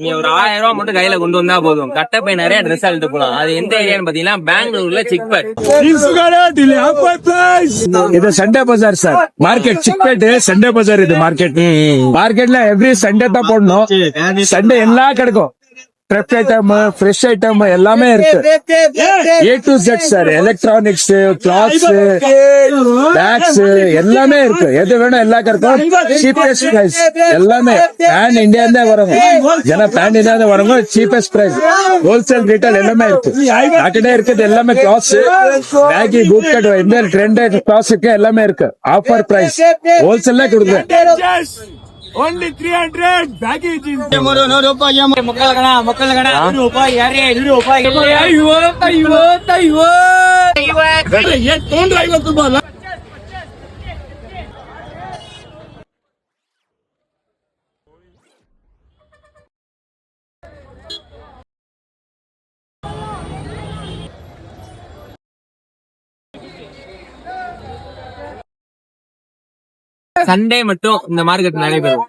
நீ ஒரு 1000 ரூபாய் மட்டும் கையில கொண்டு வந்தா போதும், கட்டப்பை நிறைய ட்ரெஸ் அழுட்டு போலாம். அது எந்த ஏரியான்னு பாத்தீங்கன்னா பெங்களூர்ல சிக்பேட். ಇದು ಸಂಡೇ ಬಜಾರ್ ಸರ್, ಮಾರ್ಕೆಟ್ ಚಿಕ್ಕಪೇಟೆ ಸಂಡೇ ಬಜಾರ್ ಇದು ಮಾರ್ಕೆಟ್. ಮಾರ್ಕೆಟ್ ல எவ்ரி சண்டே தான் போடணும். சண்டே எல்லா கிடைக்கும், ட்ரெப் ஐட்டம், ஃப்ரெஷ் ஐட்டம் எல்லாமே இருக்கு. A to Z சார், எலக்ட்ரானிக்ஸ், கிளாத்ஸ், பேக்ஸ் எல்லாமே இருக்கு. எது வேணும் எல்லா கிடைக்கும். சீப்பஸ்ட் பிரைஸ் எல்லாமே பேன் இந்தியா தான் வரும். ஜன பேன் இந்தியா தான் வரும். சீப்பஸ்ட் பிரைஸ், ஹோல்சேல் ரீட்டைல் எல்லாமே இருக்கு. அக்கடே இருக்குது எல்லாமே. கிளாத்ஸ், பேக்கி, பூட் கட், எந்த ட்ரெண்ட் கிளாத்ஸ் இருக்கு எல்லாமே இருக்கு. ஆஃபர் பிரைஸ் ஹோல்சேல்ல கொடுக்குறேன். Only 300 baggage. சண்டே மட்டும் இந்த மார்க்கெட் நடைபெறும்.